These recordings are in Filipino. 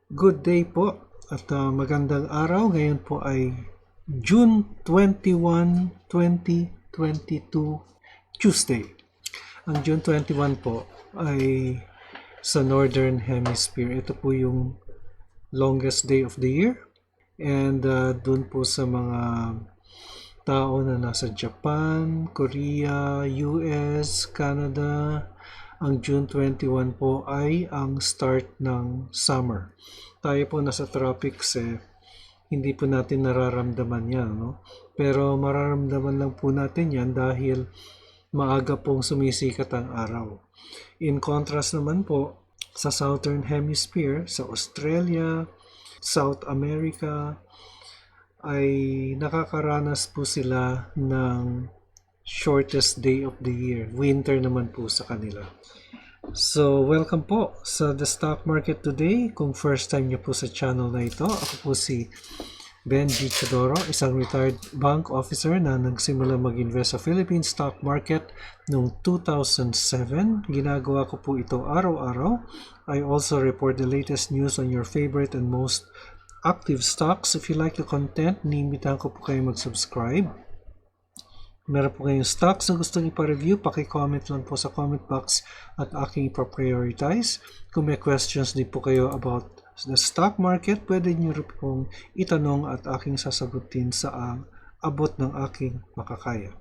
Good day po at magandang araw. Ngayon po ay June 21, 2022, Tuesday. Ang June 21 po ay sa Northern Hemisphere. Ito po yung longest day of the year. And dun po sa mga tao na nasa Japan, Korea, US, Canada, ang June 21 po ay ang start ng summer. Tayo po nasa tropics hindi po natin nararamdaman yan, no? Pero mararamdaman lang po natin yan dahil maaga pong sumisikat ang araw. In contrast naman po sa Southern Hemisphere, sa Australia, South America, ay nakakaranas po sila ng shortest day of the year. Winter naman po sa kanila. So, welcome po sa The Stock Market Today. Kung first time niyo po sa channel na ito, ako po si Benji Chodoro, isang retired bank officer na nagsimula mag-invest sa Philippine stock market noong 2007. Ginagawa ko po ito araw-araw. I also report the latest news on your favorite and most active stocks. If you like the content, niimbitahan ko po kayo mag-subscribe. Meron po kayong stocks na gustong ipa-review, paki-comment lang po sa comment box at aking ipa-prioritize. Kung may questions din po kayo about the stock market, pwede nyo rin pong itanong at aking sasagutin sa abot ng aking makakaya.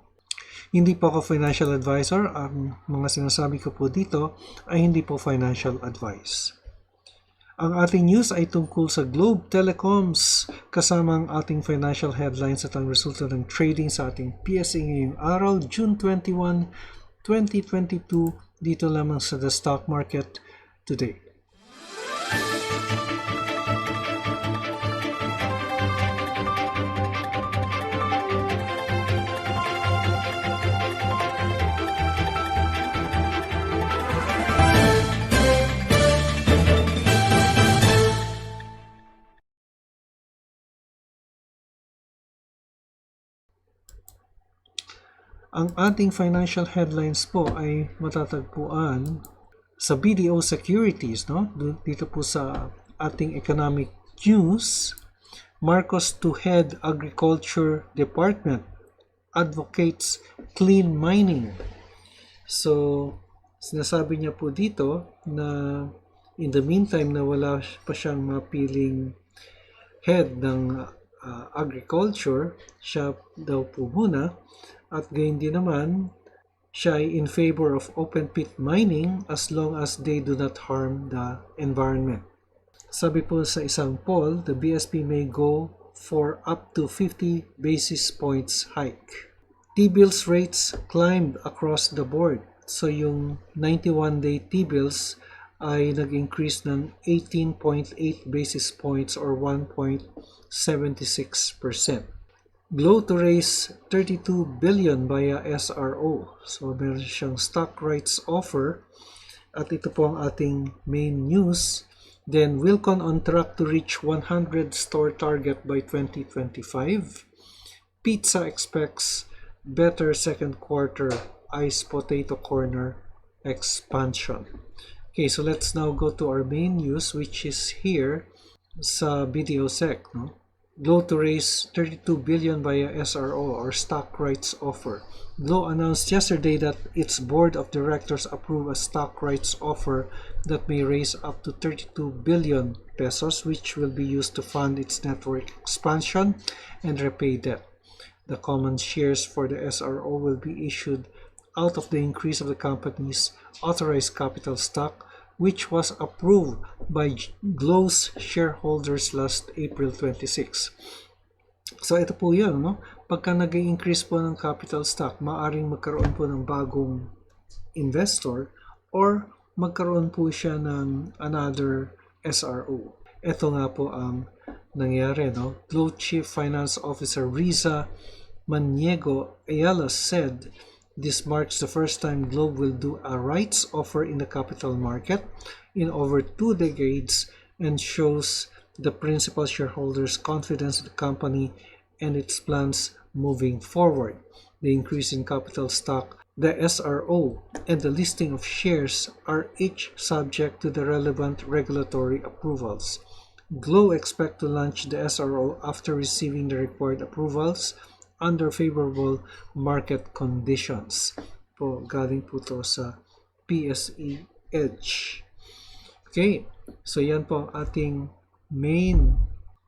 Hindi po ako financial advisor. Ang mga sinasabi ko po dito ay hindi po financial advice. Ang ating news ay tungkol sa Globe Telecoms kasama ang ating financial headlines at ang resulta ng trading sa ating PSE ngayong araw, June 21, 2022, dito lamang sa The Stock Market Today. Ang ating financial headlines po ay matatagpuan sa BDO Securities, no? Dito po sa ating economic news. Marcos to head Agriculture Department advocates clean mining. So, sinasabi niya po dito na in the meantime na wala pa siyang mapiling head ng agriculture, siya daw po muna. At gayon din naman, siya ay in favor of open pit mining as long as they do not harm the environment. Sabi po sa isang poll, the BSP may go for up to 50 basis points hike. T-bills rates climbed across the board. So yung 91-day T-bills ay nag-increase ng 18.8 basis points or 1.76%. Glow to raise 32 billion via SRO. So meron siyang stock rights offer at ito po ang ating main news. Then Wilcon on track to reach 100 store target by 2025. Pizza expects better second quarter iced potato corner expansion. Okay, so let's now go to our main news, which is here sa BDO Sec, no? Glow to raise 32 billion via SRO or stock rights offer. Glow announced yesterday that its board of directors approved a stock rights offer that may raise up to 32 billion pesos, which will be used to fund its network expansion and repay debt. The common shares for the SRO will be issued out of the increase of the company's authorized capital stock, which was approved by Glow's shareholders last April 26. So ito po yun, no? Pagka nag-increase po ng capital stock, maaring magkaroon po ng bagong investor or magkaroon po siya ng another SRO. Ito nga po ang nangyari, no? Glow Chief Finance Officer Riza Maniego Ayala said, this marks the first time Globe will do a rights offer in the capital market in over 2 decades and shows the principal shareholders' confidence in the company and its plans moving forward. The increase in capital stock, the SRO, and the listing of shares are each subject to the relevant regulatory approvals. Glow expect to launch the SRO after receiving the required approvals under favorable market conditions. Po, galing po to sa PSEH. Okay, so yan po ang ating main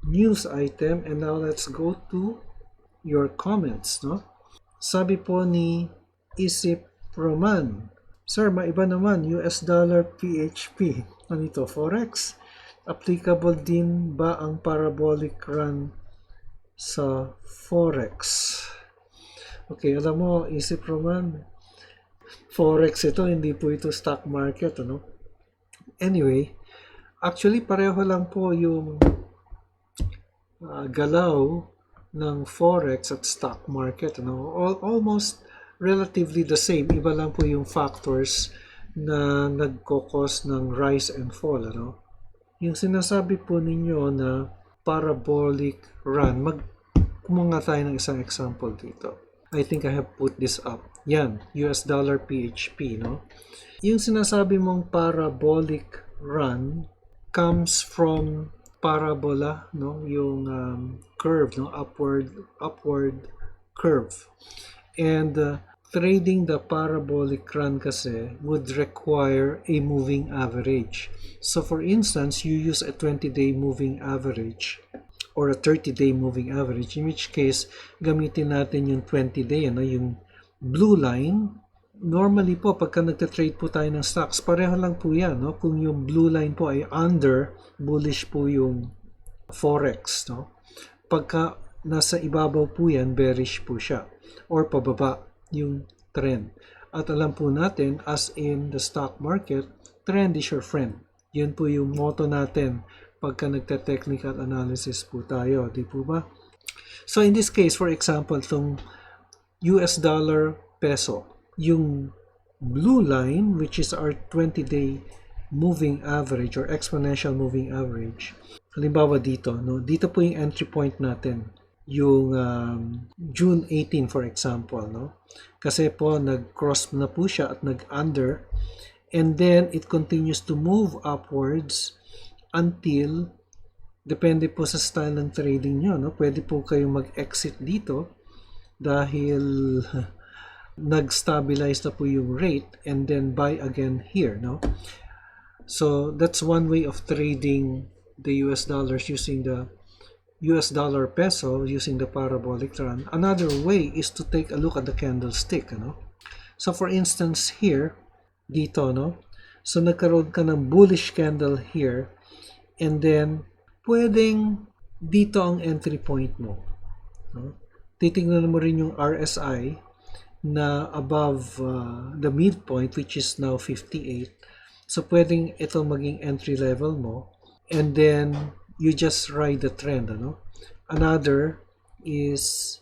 news item, and now let's go to your comments, no? Sabi po ni Isip Roman, Sir, maiba naman, US dollar PHP. Ano ito, Forex? Applicable din ba ang parabolic run sa Forex? Okay, alam mo, Isip Roman, Forex ito, hindi po ito stock market, ano? Anyway, actually pareho lang po yung galaw ng Forex at stock market, ano? Almost relatively the same. Iba lang po yung factors na nagkokos ng rise and fall, ano? Yung sinasabi po ninyo na parabolic run, kumuha tayo ng isang example dito. I think I have put this up. Yan, US dollar PHP, no? Yung sinasabi mong parabolic run comes from parabola, no? Yung curve, no? Upward curve. And trading the parabolic run kasi would require a moving average. So for instance, you use a 20-day moving average or a 30-day moving average, in which case gamitin natin yung 20-day, ano, yung blue line. Normally po, pagka nagtatrade po tayo ng stocks, pareho lang po yan, no? Kung yung blue line po ay under, bullish po yung Forex, no? Pagka nasa ibabaw po yan, bearish po siya. Or pababa yung trend. At alam po natin, as in the stock market, trend is your friend. Yun po yung motto natin pagka nagta-technical analysis po tayo, di po ba? So in this case, for example, itong US dollar peso, yung blue line, which is our 20-day moving average or exponential moving average, halimbawa dito, no? Dito po yung entry point natin, yung June 18 for example, no? Kasi po nag-cross na po siya at nag-under, and then it continues to move upwards until, depende po sa style ng trading nyo, no? Pwede po kayong mag-exit dito dahil nag-stabilize na po yung rate, and then buy again here, no? So that's one way of trading the US dollars using the US dollar peso using the parabolic run. Another way is to take a look at the candlestick, no? So for instance here, dito, no? So nagkaroon ka ng bullish candle here, and then pwedeng dito ang entry point mo, no? Titingnan mo rin yung RSI na above the midpoint, which is now 58. So pwedeng ito maging entry level mo, and then you just ride the trend, ano? Another is,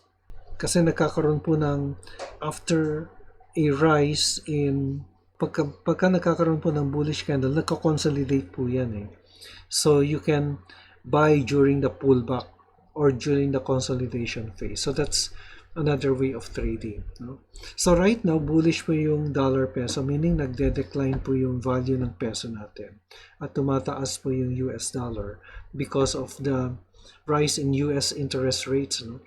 kasi nagkakaroon po ng, after a rise in, pagka nagkakaroon po ng bullish candle, nagko-consolidate po yan, eh. So you can buy during the pullback or during the consolidation phase. So that's another way of trading, no? So right now, bullish po yung dollar peso, meaning nagde-decline po yung value ng peso natin. At tumataas po yung US dollar because of the rise in US interest rates, no?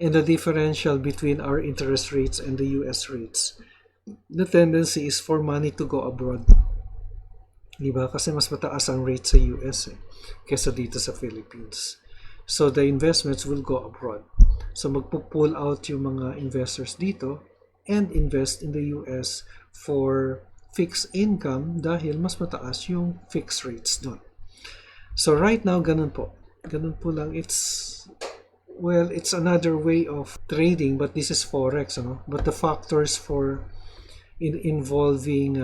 And the differential between our interest rates and the US rates. The tendency is for money to go abroad. Diba? Kasi mas mataas ang rate sa US, kesa dito sa Philippines. So the investments will go abroad. So magpo-pull out yung mga investors dito and invest in the US for fixed income dahil mas mataas yung fixed rates doon. So right now, ganun po. Ganun po lang. It's another way of trading, but this is Forex, ano? But the factors for involving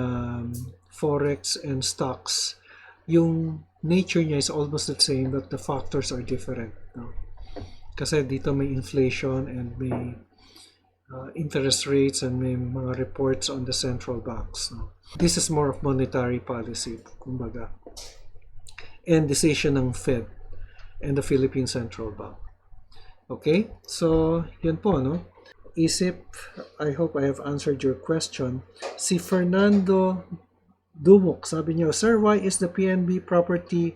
Forex and stocks, yung nature niya is almost the same, but the factors are different, no? Kasi dito may inflation and may interest rates and may mga reports on the central banks, no? This is more of monetary policy, kumbaga, and decision ng Fed and the Philippine Central Bank. Okay? So, yan po, no? Isip, I hope I have answered your question. Si Fernando Dumok, sabi niyo, Sir, why is the PNB property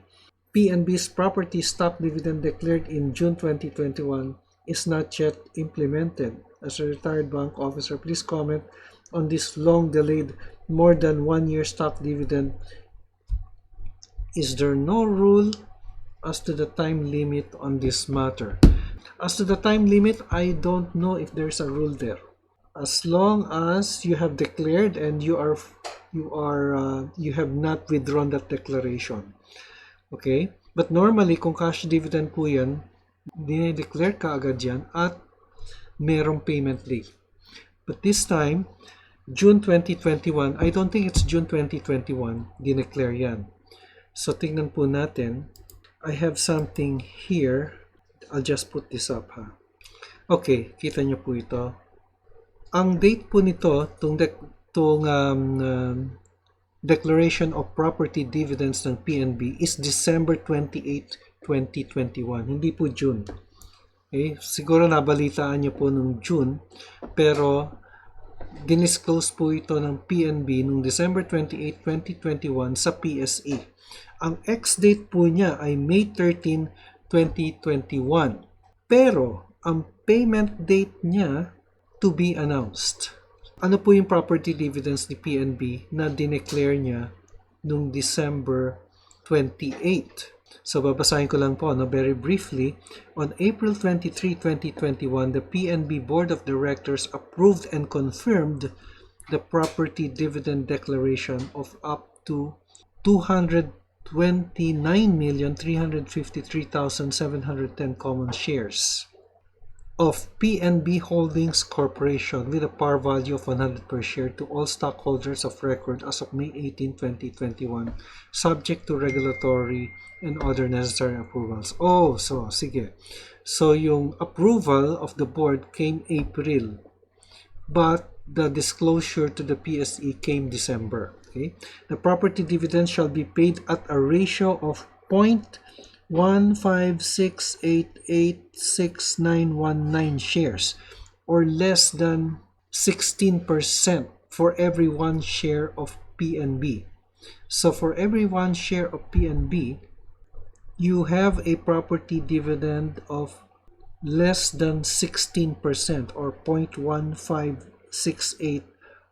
PNB's property stock dividend declared in June 2021 is not yet implemented. As a retired bank officer, please comment on this long-delayed more than 1 year stock dividend. Is there no rule as to the time limit on this matter? As to the time limit, I don't know if there's a rule there. As long as you have declared and you have not withdrawn that declaration. Okay? But normally, kung cash dividend po yan, dinedeclare ka agad yan at merong payment date. But this time, June 2021, I don't think it's June 2021, dineclare yan. So, tingnan po natin. I have something here. I'll just put this up, ha. Okay, kita nyo po ito. Ang date po nito, Declaration of Property Dividends ng PNB is December 28, 2021. Hindi po June. Okay? Siguro nabalitaan nyo po nung June, pero dinisclose po ito ng PNB noong December 28, 2021 sa PSE. Ang ex-date po niya ay May 13, 2021. Pero ang payment date niya to be announced. Ano po yung property dividends ni PNB na dineclare niya noong December 28? So babasahin ko lang po, no, very briefly. On April 23, 2021, the PNB Board of Directors approved and confirmed the property dividend declaration of up to 229,353,710 common shares of PNB Holdings Corporation with a par value of 100 per share to all stockholders of record as of May 18, 2021, subject to regulatory and other necessary approvals. Oh, so, sige. So, yung approval of the board came April, but the disclosure to the PSE came December. Okay? The property dividend shall be paid at a ratio of 0.156886919 shares, or less than 16% for every 1 share of PNB. So for every 1 share of PNB, you have a property dividend of less than 16% or 0.1568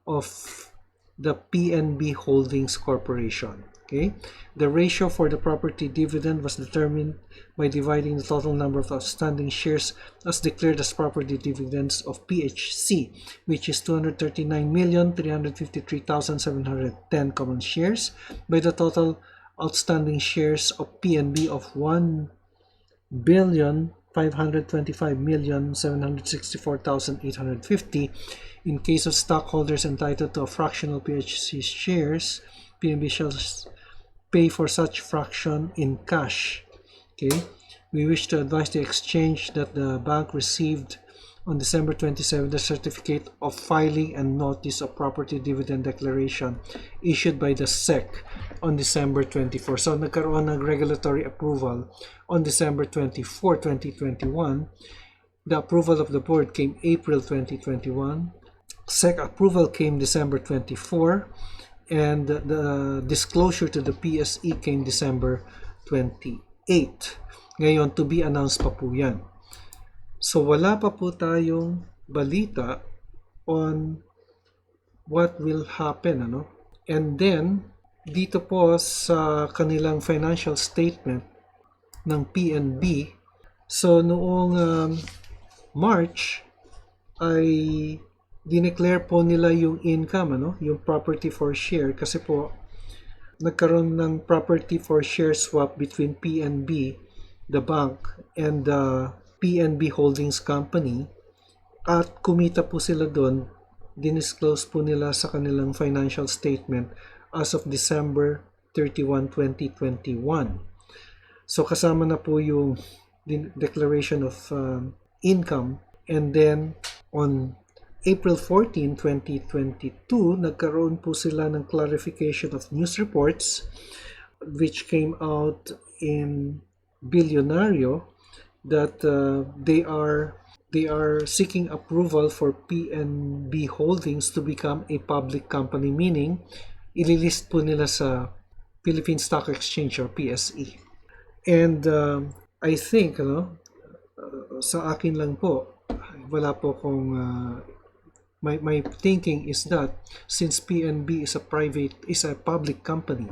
of the PNB Holdings Corporation. Okay, the ratio for the property dividend was determined by dividing the total number of outstanding shares as declared as property dividends of PHC, which is 239,353,710 common shares, by the total outstanding shares of PNB of 1,525,764,850. In case of stockholders entitled to a fractional PHC shares, PNB shall pay for such fraction in cash. Okay, we wish to advise the exchange that the bank received on December 27 the certificate of filing and notice of property dividend declaration issued by the SEC on December 24. So nagkaroon ng regulatory approval on December 24, 2021. The approval of the board came April 2021. SEC approval came December 24. And the disclosure to the PSE came December 28. Ngayon, to be announced pa po yan. So, wala pa po tayong balita on what will happen. Ano? And then, dito po sa kanilang financial statement ng PNB, so noong March, ay dineclare po nila yung income, yung property for share, kasi po nagkaroon ng property for share swap between PNB, the bank, and the PNB Holdings Company, at kumita po sila doon. Dinisclose po nila sa kanilang financial statement as of December 31, 2021. So kasama na po yung declaration of income, and then on April 14, 2022, nagkaroon po sila ng clarification of news reports which came out in Billionario that they are seeking approval for PNB Holdings to become a public company, meaning ililist po nila sa Philippine Stock Exchange or PSE. And I think, sa akin lang po, wala po kung my thinking is that since PNB is a public company,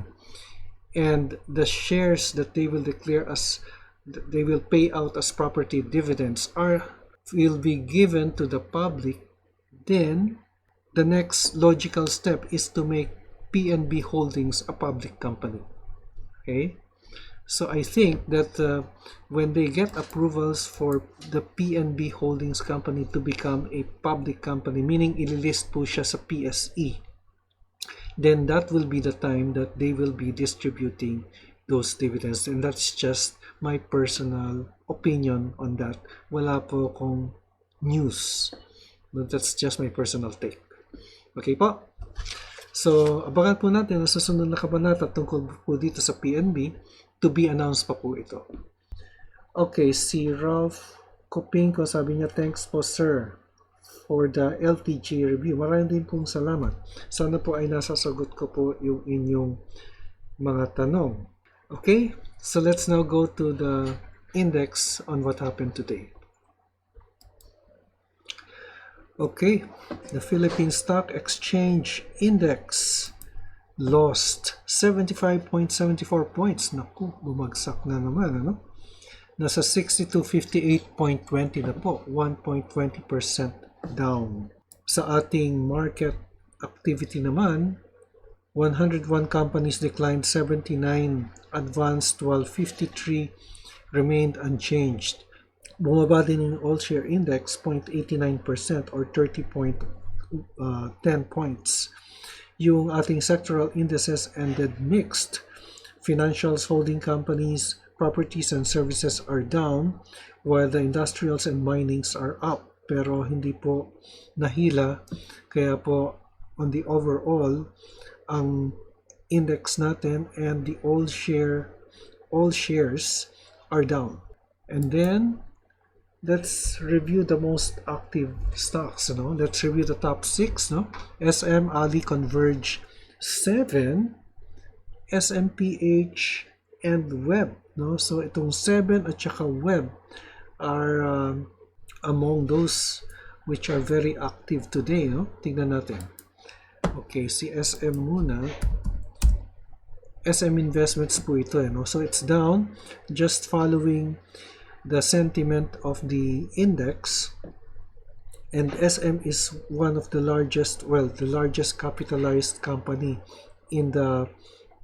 and the shares that they will declare as they will pay out as property dividends will be given to the public, then the next logical step is to make PNB Holdings a public company. Okay? So I think that when they get approvals for the PNB Holdings company to become a public company, meaning ililist po siya sa PSE, then that will be the time that they will be distributing those dividends. And that's just my personal opinion on that. Wala po akong news. But that's just my personal take. Okay po? So, abangan po natin ang susunod na kabanata tungkol po dito sa PNB. To be announced pa po ito. Okay, si Ralph Copinco, sabi niya, thanks po sir for the LTG review. Maraming din pong salamat. Sana po ay nasasagot ko po yung inyong mga tanong. Okay, so let's now go to the index on what happened today. Okay, the Philippine Stock Exchange Index lost 75.74 points. Naku, bumagsak na naman, ano? Nasa 6258.20 na po, 1.20% down. Sa ating market activity naman, 101 companies declined 79, advanced while 53 remained unchanged. Bumaba din yung all-share index 0.89% or 30.10 points. Yung ating sectoral indices ended mixed. Financials, holding companies, properties and services are down, while the industrials and minings are up. Pero hindi po nahila, kaya po on the overall, ang index natin and the all shares are down. And then let's review the most active stocks. Let's review the top 6. SM, Ali, Converge, SEVN, SMPH, and Web. So itong 7 at saka Web are among those which are very active today. Tingnan natin. Okay, si SM muna. SM Investments po ito. So it's down, just following the sentiment of the index, and SM is one of the largest capitalized company in the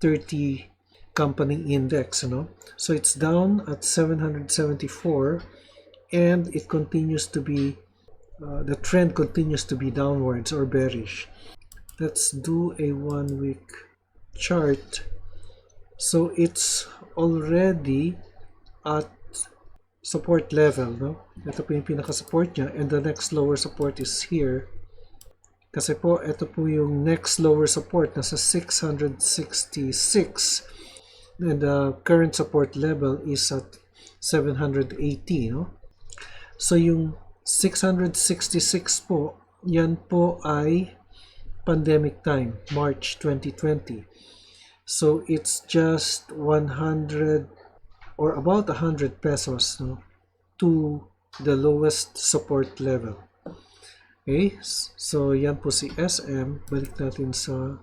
30 company index, so it's down at 774, and it continues to be the trend continues to be downwards or bearish. Let's do a 1 week chart. So it's already at support level, Ito po yung pinaka-support niya, and the next lower support is here. Kasi po, ito po yung next lower support, nasa 666, and the current support level is at 780, So yung 666 po, yan po ay pandemic time, March 2020. So it's just 100 or about 100 pesos to the lowest support level. Okay, so yan po si SM. Balik natin sa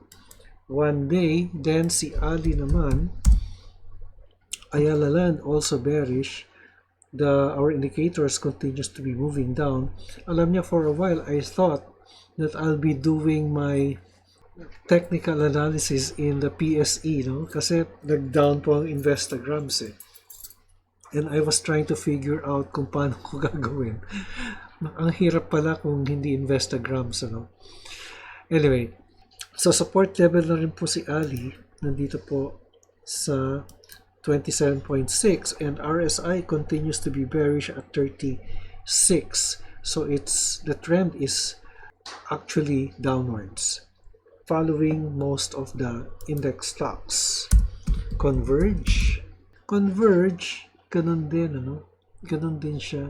1 day. Then si Ali naman, Ayala Land also bearish. Our indicators continues to be moving down. Alam niya, for a while I thought that I'll be doing my technical analysis in the PSE, kasi nag-down po ang Instagrams and I was trying to figure out kung paano ko gagawin. Ang hirap pala kung hindi Instagrams, Anyway, so support level na rin po si Ali, nandito po sa 27.6, and RSI continues to be bearish at 36. So the trend is actually downwards, following most of the index stocks. Converge, ganun din, ganun din siya.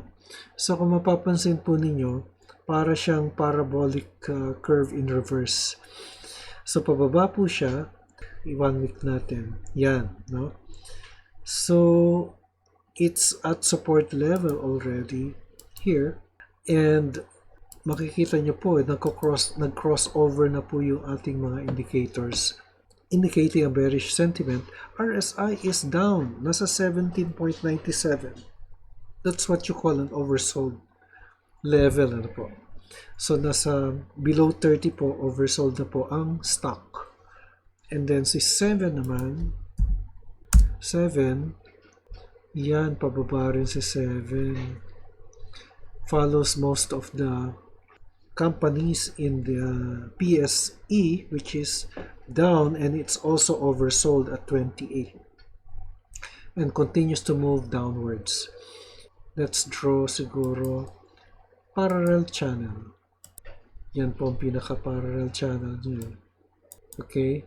So kung mapapansin po ninyo, para siyang parabolic curve in reverse. So pababa po siya, 1 week natin, yan, So it's at support level already here, and makikita nyo po, nag-crossover na po yung ating mga indicators indicating a bearish sentiment. RSI is down, nasa 17.97. That's what you call an oversold level. Ano po? So nasa below 30 po, oversold na po ang stock. And then si 7 naman, 7, yan, pababa rin si 7. Follows most of the companies in the PSE, which is down, and it's also oversold at 28 and continues to move downwards. Let's draw siguro parallel channel. Yan po ang pinaka-parallel channel niyo. Okay?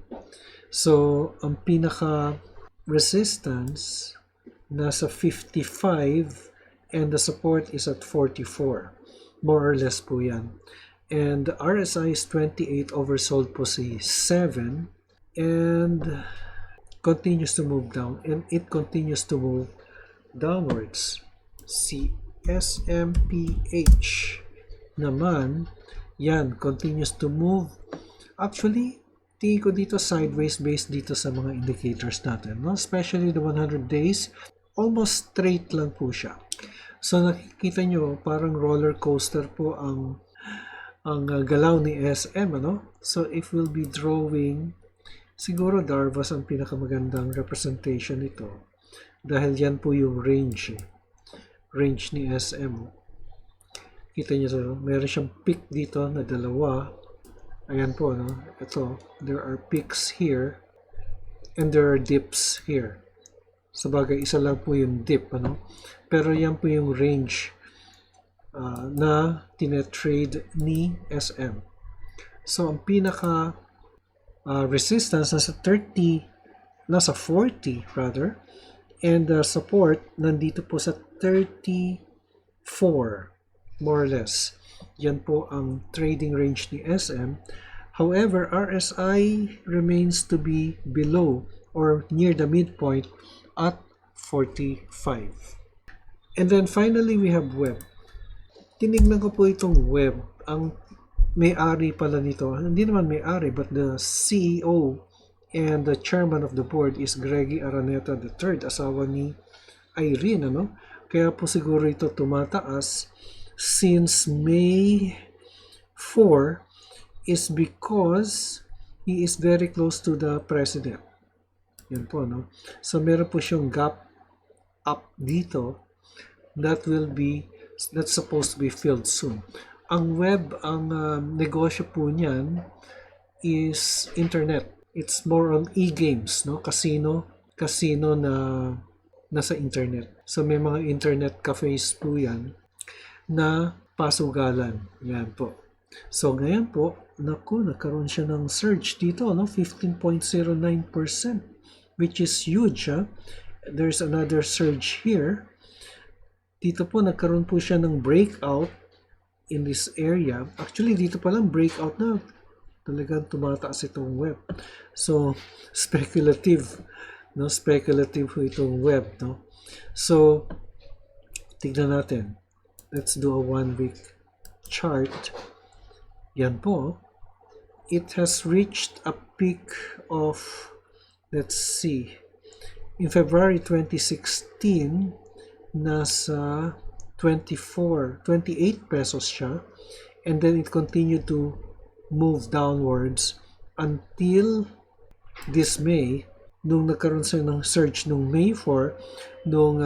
So, ang pinaka-resistance nasa 55 and the support is at 44. More or less po yan. And the RSI is 28, oversold po si 7, and continues to move down, and it continues to move downwards. Si SMPH naman, yan, continues to move. Actually, tingin ko dito sideways based dito sa mga indicators natin, no? Especially the 100 days, almost straight lang po siya. So nakikita nyo, parang roller coaster po ang galaw ni SM, ano? So if we'll be drawing, siguro Darvas ang pinakamagandang representation nito. Dahil yan po yung range. Range ni SM. Kita nyo to, meron siyang peak dito na dalawa. Ayan po, no? Ito, there are peaks here and there are dips here. Sabagay, isa lang po yung dip, ano? Pero yan po yung range na tinetrade ni SM. So, ang pinaka resistance nasa 40 and the support nandito po sa 34, more or less. Yan po ang trading range ni SM. However, RSI remains to be below or near the midpoint at 45. And then finally, we have web. Tinignan ko po itong web. Ang may-ari pala nito, hindi naman may-ari, but the CEO and the chairman of the board is Greggy Araneta III, asawa ni Irene, ano? Kaya po siguro ito tumataas since May 4 is because he is very close to the president. Yan po, no? So meron po siyang gap up dito that's supposed to be filled soon. Ang web, ang negosyo po niyan is internet. It's more on e-games, no? Casino na nasa internet. So may mga internet cafes po yan na pasugalan. Yan po. So ngayon po, nagkaroon siya ng surge dito, no? 15.09%, which is huge, ha? There's another surge here. Dito po, nagkaroon po siya ng breakout in this area. Actually, dito pa lang breakout na. Talagang tumataas itong web. So, speculative. No? Speculative po itong web. No? So, tignan natin. Let's do a 1-week chart. Yan po. It has reached a peak of, let's see, in February 2016, nasa 28 pesos siya, and then it continued to move downwards until this May, nung nagkaroon siya ng surge nung May 4, nung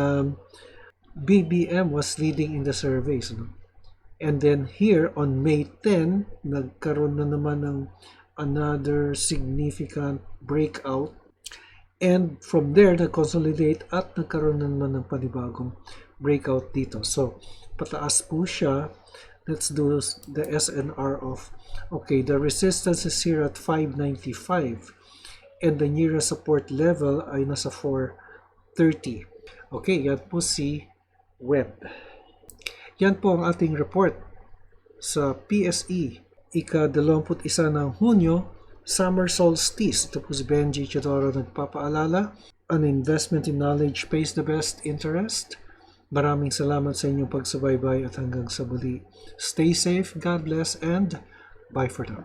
BBM was leading in the surveys, no? And then here on May 10, nagkaroon na naman ng another significant breakout. And from there, nag-consolidate at nagkaroon na naman ng panibagong breakout dito. So, pataas po siya. Let's do the SNR of, okay, the resistance is here at 595. And the nearest support level ay nasa 430. Okay, yan po si web. Yan po ang ating report sa PSE, ika-21 ng Hunyo Summer Solstice. Ito po si Benji Chidoro nagpapaalala. An investment in knowledge pays the best interest. Maraming salamat sa inyong pagsubaybay at hanggang sa muli. Stay safe, God bless, and bye for now.